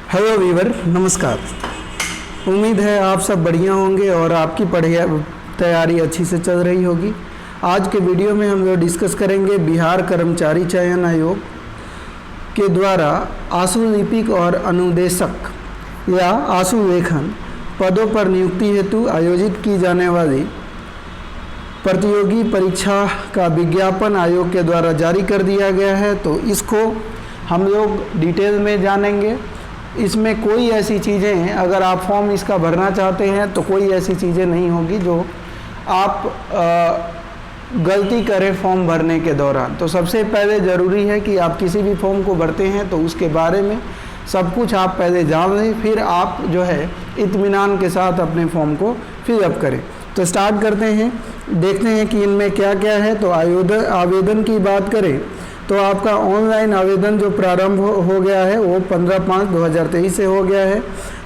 Hello Weaver, नमस्कार। उम्मीद है आप सब बढ़िया होंगे और आपकी तैयारी अच्छी से चल रही होगी। आज के वीडियो में हम लोग डिस्कस करेंगे बिहार कर्मचारी चयन आयोग के द्वारा आशु लिपिक और अनुदेशक या आशु लेखन पदों पर नियुक्ति हेतु आयोजित की जाने वाली प्रतियोगी परीक्षा का विज्ञापन आयोग के द्वारा जारी कर दिया गया है। तो इसको हम लोग डिटेल में जानेंगे। इसमें कोई ऐसी चीज़ें, अगर आप फॉर्म इसका भरना चाहते हैं तो कोई ऐसी चीज़ें नहीं होगी जो आप गलती करें फॉर्म भरने के दौरान। तो सबसे पहले ज़रूरी है कि आप किसी भी फॉर्म को भरते हैं तो उसके बारे में सब कुछ आप पहले जान लें, फिर आप जो है इत्मीनान के साथ अपने फॉर्म को फिलअप करें। तो स्टार्ट करते हैं, देखते हैं कि इनमें क्या क्या है। तो आवेदन की बात करें तो आपका ऑनलाइन आवेदन जो प्रारंभ हो गया है वो 15/5/2023 से हो गया है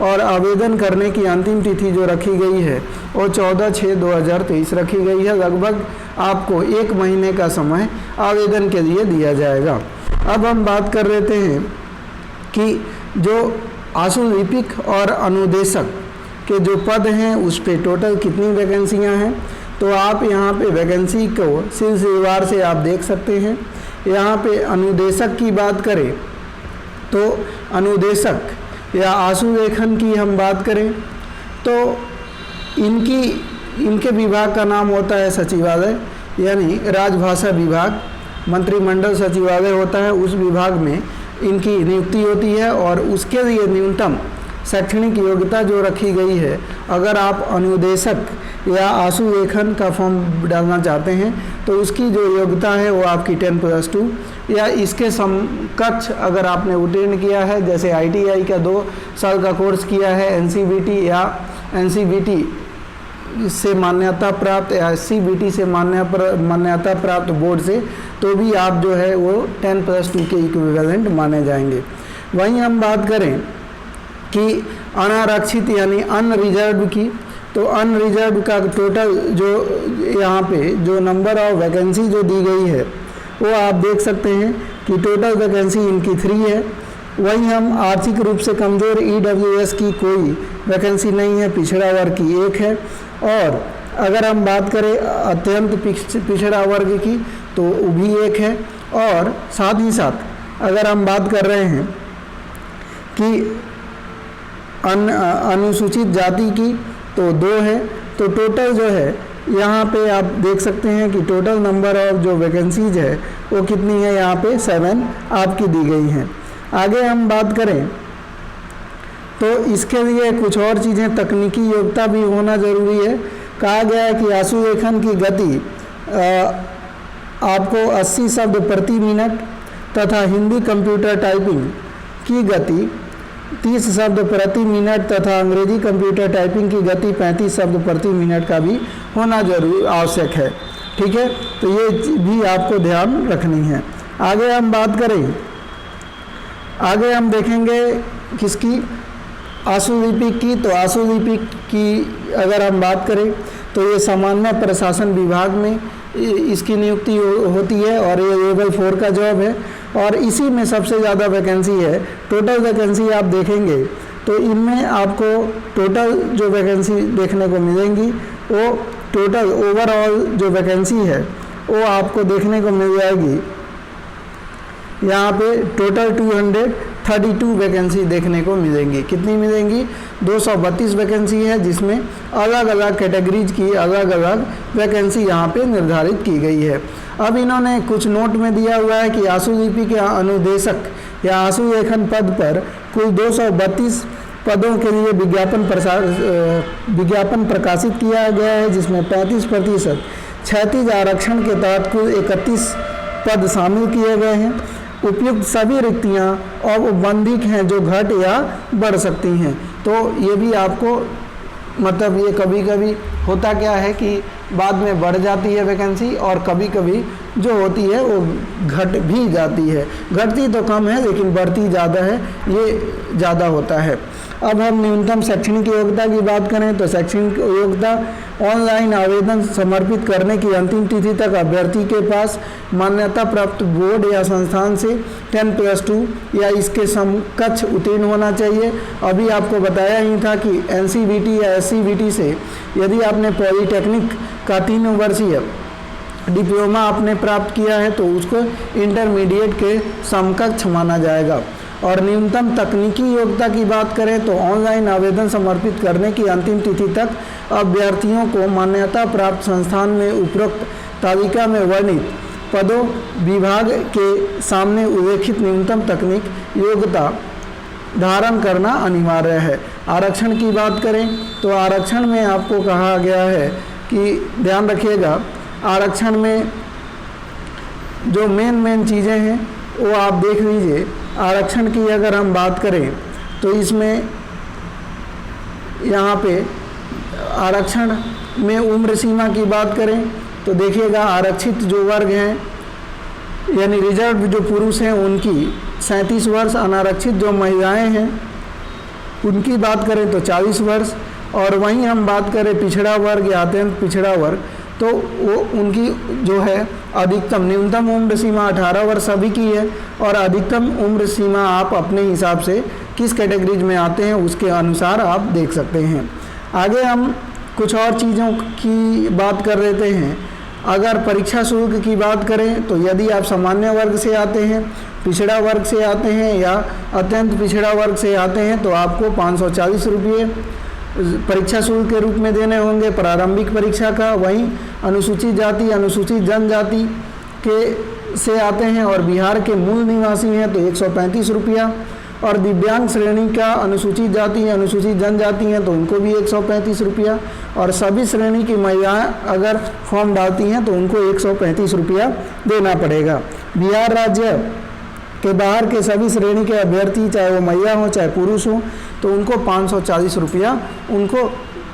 और आवेदन करने की अंतिम तिथि जो रखी गई है वो 14/6/2023 रखी गई है। लगभग आपको 1 महीने का समय आवेदन के लिए दिया जाएगा। अब हम बात कर लेते हैं कि जो आशु लिपिक और अनुदेशक के जो पद हैं उस पे टोटल कितनी वैकेंसियां हैं। तो आप यहाँ पे वैकेंसी को सिलसिलेवार से आप देख सकते हैं। यहाँ पे अनुदेशक की बात करें तो अनुदेशक या आशु लेखन की हम बात करें तो इनके विभाग का नाम होता है सचिवालय, यानी राजभाषा विभाग, मंत्रिमंडल सचिवालय होता है, उस विभाग में इनकी नियुक्ति होती है और उसके लिए न्यूनतम शैक्षणिक योग्यता जो रखी गई है, अगर आप अनुदेशक या आशु लेखन का फॉर्म डालना चाहते हैं तो उसकी जो योग्यता है वो आपकी 10+2 या इसके समकक्ष अगर आपने उत्तीर्ण किया है, जैसे ITI का 2 साल का कोर्स किया है, NCVT या NCVT से मान्यता प्राप्त या CBT से मान्यता प्राप्त बोर्ड से, तो भी आप जो है वो 10+2 के इक्विवेलेंट माने जाएंगे। वहीं हम बात करें कि अनारक्षित यानी अनरिजर्व की, तो अनरिजर्व का टोटल जो यहाँ पे जो नंबर ऑफ वैकेंसी जो दी गई है वो आप देख सकते हैं कि टोटल वैकेंसी इनकी 3 है। वहीं हम आर्थिक रूप से कमज़ोर EWS की कोई वैकेंसी नहीं है, पिछड़ा वर्ग की 1 है। और अगर हम बात करें अत्यंत पिछड़ा वर्ग की तो वो भी 1 है। और साथ ही साथ अगर हम बात कर रहे हैं कि अनुसूचित जाति की तो 2 है। तो टोटल जो है यहाँ पे आप देख सकते हैं कि टोटल नंबर ऑफ जो वैकेंसीज है वो कितनी है, यहाँ पे 7 आपकी दी गई हैं। आगे हम बात करें तो इसके लिए कुछ और चीज़ें, तकनीकी योग्यता भी होना ज़रूरी है। कहा गया है कि आशु लेखन की गति आपको 80 शब्द प्रति मिनट तथा हिंदी कंप्यूटर टाइपिंग की गति 30 शब्द प्रति मिनट तथा अंग्रेजी कंप्यूटर टाइपिंग की गति 35 शब्द प्रति मिनट का भी होना जरूर आवश्यक है। ठीक है, तो ये भी आपको ध्यान रखनी है। आगे हम बात करें, आगे हम देखेंगे किसकी, आशु लिपिक की। तो आशु लिपिक की अगर हम बात करें तो ये सामान्य प्रशासन विभाग में इसकी नियुक्ति होती है और ये लेवल 4 का जॉब है और इसी में सबसे ज़्यादा वैकेंसी है। टोटल वैकेंसी आप देखेंगे तो इनमें आपको टोटल जो वैकेंसी देखने को मिलेंगी वो टोटल ओवरऑल जो वैकेंसी है वो आपको देखने को मिल जाएगी। यहाँ पे टोटल 232 वैकेंसी देखने को मिलेंगी। कितनी मिलेंगी? 232 वैकेंसी है, जिसमें अलग अलग कैटेगरीज की अलग अलग वैकेंसी यहाँ पे निर्धारित की गई है। अब इन्होंने कुछ नोट में दिया हुआ है कि आशु लिपिक या अनुदेशक या आशु लेखन पद पर कुल 232 पदों के लिए विज्ञापन प्रकाशित किया गया है, जिसमें 35% क्षैतिज आरक्षण के तहत कुल 31 पद शामिल किए गए हैं। उपयुक्त सभी रिक्तियां औपबंधिक हैं जो घट या बढ़ सकती हैं। तो ये भी आपको मतलब ये कभी कभी होता क्या है कि बाद में बढ़ जाती है वैकेंसी, और कभी कभी जो होती है वो घट भी जाती है। घटती तो कम है लेकिन बढ़ती ज़्यादा है, ये ज़्यादा होता है। अब हम न्यूनतम शैक्षणिक योग्यता की बात करें तो शैक्षणिक योग्यता ऑनलाइन आवेदन समर्पित करने की अंतिम तिथि तक अभ्यर्थी के पास मान्यता प्राप्त बोर्ड या संस्थान से 10+2 या इसके समकक्ष उत्तीर्ण होना चाहिए। अभी आपको बताया ही था कि NCVT या SCVT से यदि आपने पॉलीटेक्निक का 3 वर्षीय डिप्लोमा आपने प्राप्त किया है तो उसको इंटरमीडिएट के समकक्ष माना जाएगा। और न्यूनतम तकनीकी योग्यता की बात करें तो ऑनलाइन आवेदन समर्पित करने की अंतिम तिथि तक अभ्यर्थियों को मान्यता प्राप्त संस्थान में उपरोक्त तालिका में वर्णित पदों विभाग के सामने उल्लेखित न्यूनतम तकनीक योग्यता धारण करना अनिवार्य है। आरक्षण की बात करें तो आरक्षण में आपको कहा गया है कि ध्यान रखिएगा, आरक्षण में जो मेन चीज़ें हैं वो आप देख लीजिए। आरक्षण की अगर हम बात करें तो इसमें यहाँ पे आरक्षण में उम्र सीमा की बात करें तो देखिएगा, आरक्षित जो वर्ग हैं यानी रिजर्व जो पुरुष हैं उनकी 37 वर्ष, अनारक्षित जो महिलाएं हैं उनकी बात करें तो 40 वर्ष, और वहीं हम बात करें पिछड़ा वर्ग या अत्यंत पिछड़ा वर्ग तो वो उनकी जो है अधिकतम न्यूनतम उम्र सीमा 18 वर्ष सभी की है, और अधिकतम उम्र सीमा आप अपने हिसाब से किस कैटेगरीज में आते हैं उसके अनुसार आप देख सकते हैं। आगे हम कुछ और चीज़ों की बात कर लेते हैं। अगर परीक्षा शुल्क की बात करें तो यदि आप सामान्य वर्ग से आते हैं, पिछड़ा वर्ग से आते हैं या अत्यंत पिछड़ा वर्ग से आते हैं तो आपको 540 रुपये परीक्षा शुल्क के रूप में देने होंगे प्रारंभिक परीक्षा का। वहीं अनुसूचित जाति अनुसूचित जनजाति के से आते हैं और बिहार के मूल निवासी हैं तो 135 रुपया, और दिव्यांग श्रेणी का अनुसूचित जाति अनुसूचित जनजाति हैं तो उनको भी 135 रुपया, और सभी श्रेणी की महिलाएं अगर फॉर्म डालती हैं तो उनको 135 रुपया देना पड़ेगा। बिहार राज्य के बाहर के सभी श्रेणी के अभ्यर्थी चाहे वो महिला हो चाहे पुरुष हो तो उनको 540 रुपया उनको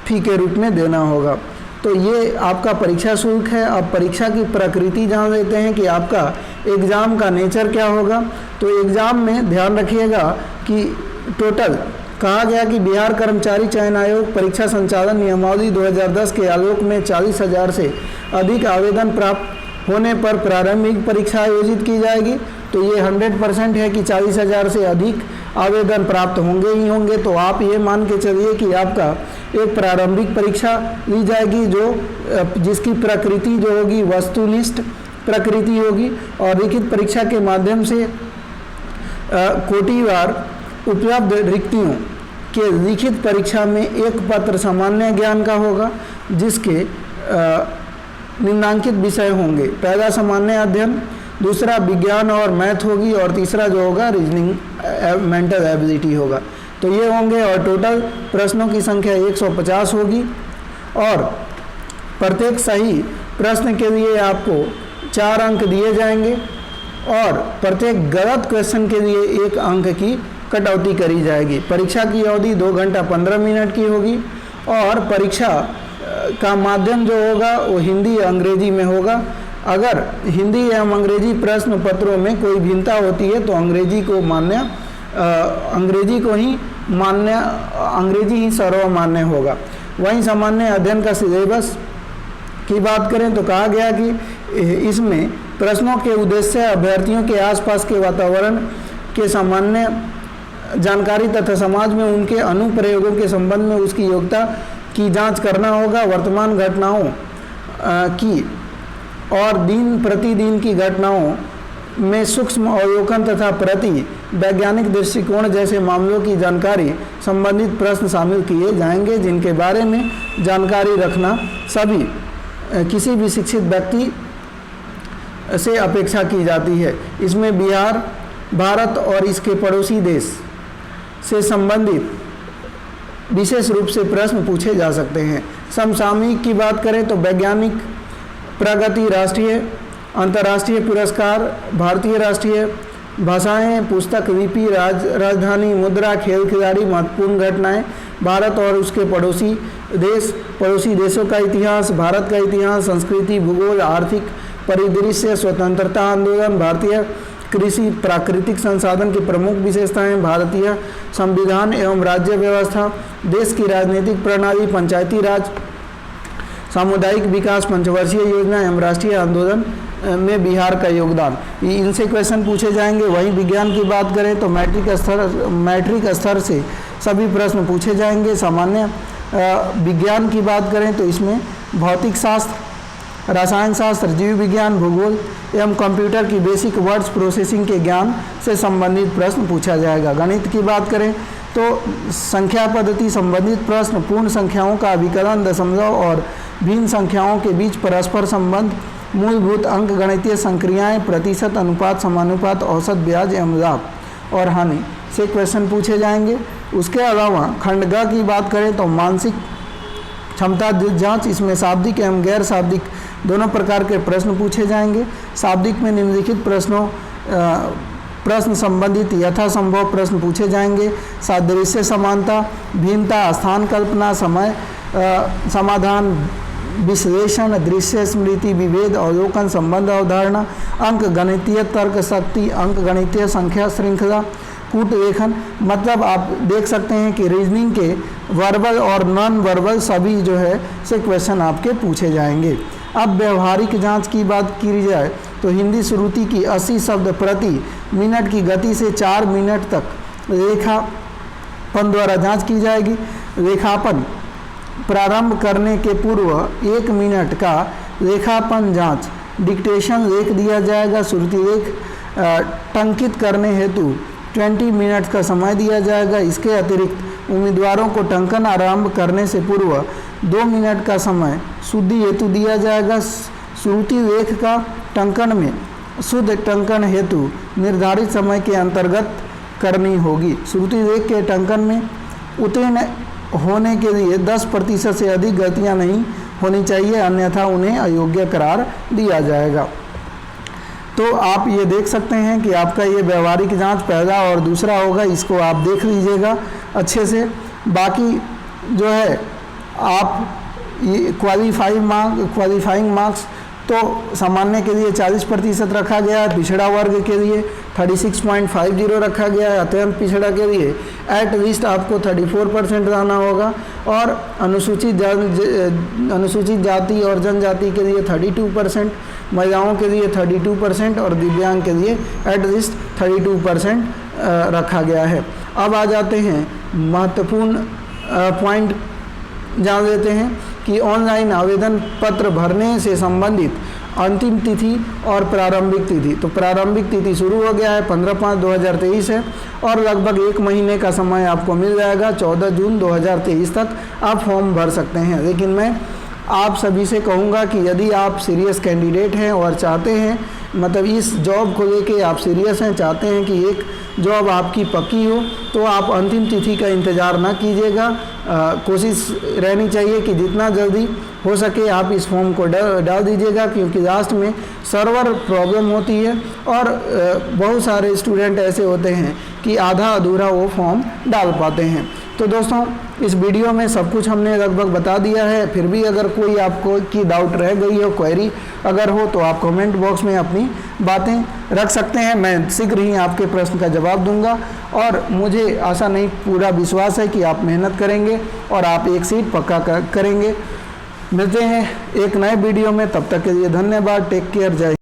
फी के रूप में देना होगा। तो ये आपका परीक्षा शुल्क है। अब परीक्षा की प्रकृति जान लेते हैं कि आपका एग्ज़ाम का नेचर क्या होगा। तो एग्ज़ाम में ध्यान रखिएगा कि टोटल कहा गया कि बिहार कर्मचारी चयन आयोग परीक्षा संचालन नियमावली 2010 के आलोक में 40,000 से अधिक आवेदन प्राप्त होने पर प्रारंभिक परीक्षा आयोजित की जाएगी। तो ये 100% है कि 40,000 से अधिक आवेदन प्राप्त होंगे ही होंगे। तो आप ये मान के चलिए कि आपका एक प्रारंभिक परीक्षा ली जाएगी जिसकी प्रकृति जो होगी वस्तुनिष्ठ प्रकृति होगी, और लिखित परीक्षा के माध्यम से कोटिवार उपलब्ध रिक्तियों के लिखित परीक्षा में एक पत्र सामान्य ज्ञान का होगा जिसके निम्नांकित विषय होंगे। पहला सामान्य अध्ययन, दूसरा विज्ञान और मैथ होगी, और तीसरा जो होगा रीजनिंग मेंटल एबिलिटी होगा। तो ये होंगे, और टोटल प्रश्नों की संख्या 150 होगी, और प्रत्येक सही प्रश्न के लिए आपको 4 अंक दिए जाएंगे, और प्रत्येक गलत क्वेश्चन के लिए 1 अंक की कटौती करी जाएगी। परीक्षा की अवधि 2 घंटा 15 मिनट की होगी, और परीक्षा का माध्यम जो होगा वो हिंदी या अंग्रेजी में होगा। अगर हिंदी एवं अंग्रेजी प्रश्न पत्रों में कोई भिन्नता होती है तो अंग्रेजी ही सर्वमान्य होगा। वहीं सामान्य अध्ययन का सिलेबस की बात करें तो कहा गया कि इसमें प्रश्नों के उद्देश्य अभ्यर्थियों के आसपास के वातावरण के सामान्य जानकारी तथा समाज में उनके अनुप्रयोगों के संबंध में उसकी योग्यता की जांच करना होगा। वर्तमान घटनाओं की और दिन प्रतिदिन की घटनाओं में सूक्ष्म अवलोकन तथा प्रति वैज्ञानिक दृष्टिकोण जैसे मामलों की जानकारी संबंधित प्रश्न शामिल किए जाएंगे, जिनके बारे में जानकारी रखना किसी भी शिक्षित व्यक्ति से अपेक्षा की जाती है। इसमें बिहार, भारत और इसके पड़ोसी देश से संबंधित विशेष रूप से प्रश्न पूछे जा सकते हैं। समसामयिक की बात करें तो वैज्ञानिक प्रगति, राष्ट्रीय अंतर्राष्ट्रीय पुरस्कार, भारतीय राष्ट्रीय भाषाएं, पुस्तक, लिपि, राजधानी, मुद्रा, खेल खिलाड़ी, महत्वपूर्ण घटनाएं, भारत और उसके पड़ोसी देशों का इतिहास, भारत का इतिहास, संस्कृति, भूगोल, आर्थिक परिदृश्य, स्वतंत्रता आंदोलन, भारतीय कृषि, प्राकृतिक संसाधन की प्रमुख विशेषताएं, भारतीय संविधान एवं राज्य व्यवस्था, देश की राजनीतिक प्रणाली, पंचायती राज, सामुदायिक विकास, पंचवर्षीय योजना एवं राष्ट्रीय आंदोलन में बिहार का योगदान, इनसे क्वेश्चन पूछे जाएंगे। वहीं विज्ञान की बात करें तो मैट्रिक स्तर से सभी प्रश्न पूछे जाएंगे। सामान्य विज्ञान की बात करें तो इसमें भौतिक शास्त्र, रसायन शास्त्र, जीव विज्ञान, भूगोल एवं कंप्यूटर की बेसिक वर्ड्स प्रोसेसिंग के ज्ञान से संबंधित प्रश्न पूछा जाएगा। गणित की बात करें तो संख्या पद्धति संबंधित प्रश्न, पूर्ण संख्याओं का विकलन, दशमलव और भिन्न संख्याओं के बीच परस्पर संबंध, मूलभूत अंक गणितीय संक्रियाएं, प्रतिशत, अनुपात, समानुपात, औसत, ब्याज एवं लाभ और हानि से क्वेश्चन पूछे जाएंगे। उसके अलावा खंड ग की बात करें तो मानसिक क्षमता जांच, इसमें शाब्दिक एवं गैर शाब्दिक दोनों प्रकार के प्रश्न पूछे जाएंगे। शाब्दिक में निम्नलिखित प्रश्न संबंधित यथासंभव प्रश्न पूछे जाएंगे। सादृश्य, समानता, भिन्नता, स्थान कल्पना, समय समाधान, विश्लेषण, दृश्य स्मृति, विभेद, अवलोकन, संबंध अवधारणा, अंक गणितीय तर्क शक्ति, अंक गणितीय संख्या श्रृंखला, कूट लेखन। मतलब आप देख सकते हैं कि रीजनिंग के वर्बल और नॉन वर्बल सभी जो है से क्वेश्चन आपके पूछे जाएंगे। अब व्यवहारिक जांच की बात की जाए तो हिंदी श्रुति की 80 शब्द प्रति मिनट की गति से 4 मिनट तक रेखापन द्वारा जांच की जाएगी। रेखापन प्रारंभ करने के पूर्व 1 मिनट का रेखापन जांच डिक्टेशन लेख दिया जाएगा। श्रुति लेख टंकित करने हेतु 20 मिनट का समय दिया जाएगा। इसके अतिरिक्त उम्मीदवारों को टंकन आरंभ करने से पूर्व 2 मिनट का समय शुद्धि हेतु दिया जाएगा। श्रुति लेख का टंकन में शुद्ध टंकन हेतु निर्धारित समय के अंतर्गत करनी होगी। श्रुति लेख के टंकन में उत्तीर्ण होने के लिए 10% से अधिक गलतियां नहीं होनी चाहिए, अन्यथा उन्हें अयोग्य करार दिया जाएगा। तो आप ये देख सकते हैं कि आपका ये व्यवहारिक जांच पहला और दूसरा होगा, इसको आप देख लीजिएगा अच्छे से। बाकी जो है आप ये क्वालिफाइंग मार्क्स तो सामान्य के लिए 40% रखा गया है, पिछड़ा वर्ग के लिए 36.50 रखा गया है, अत्यंत पिछड़ा के लिए एट लीस्ट आपको 34% रहना होगा, और अनुसूचित जाति और जनजाति के लिए 32%, महिलाओं के लिए 32% और दिव्यांग के लिए एट लीस्ट 32% रखा गया है। अब आ जाते हैं महत्वपूर्ण पॉइंट जान लेते हैं कि ऑनलाइन आवेदन पत्र भरने से संबंधित अंतिम तिथि और प्रारंभिक तिथि। तो प्रारंभिक तिथि शुरू हो गया है 15/5/2023 है और लगभग 1 महीने का समय आपको मिल जाएगा। 14 जून 2023 तक आप फॉर्म भर सकते हैं। लेकिन मैं आप सभी से कहूँगा कि यदि आप सीरियस कैंडिडेट हैं और चाहते हैं, मतलब इस जॉब को लेके आप सीरियस हैं, चाहते हैं कि एक जॉब आपकी पक्की हो, तो आप अंतिम तिथि का इंतज़ार ना कीजिएगा। कोशिश रहनी चाहिए कि जितना जल्दी हो सके आप इस फॉर्म को डाल दीजिएगा, क्योंकि लास्ट में सर्वर प्रॉब्लम होती है और बहुत सारे स्टूडेंट ऐसे होते हैं कि आधा अधूरा वो फॉर्म डाल पाते हैं। तो दोस्तों, इस वीडियो में सब कुछ हमने लगभग बता दिया है। फिर भी अगर कोई आपको की डाउट रह गई हो, क्वेरी अगर हो, तो आप कमेंट बॉक्स में अपनी बातें रख सकते हैं। मैं शीघ्र ही आपके प्रश्न का जवाब दूंगा और मुझे आशा नहीं, पूरा विश्वास है कि आप मेहनत करेंगे और आप एक सीट पक्का करेंगे। मिलते हैं एक नए वीडियो में, तब तक के लिए धन्यवाद। टेक केयर, जय।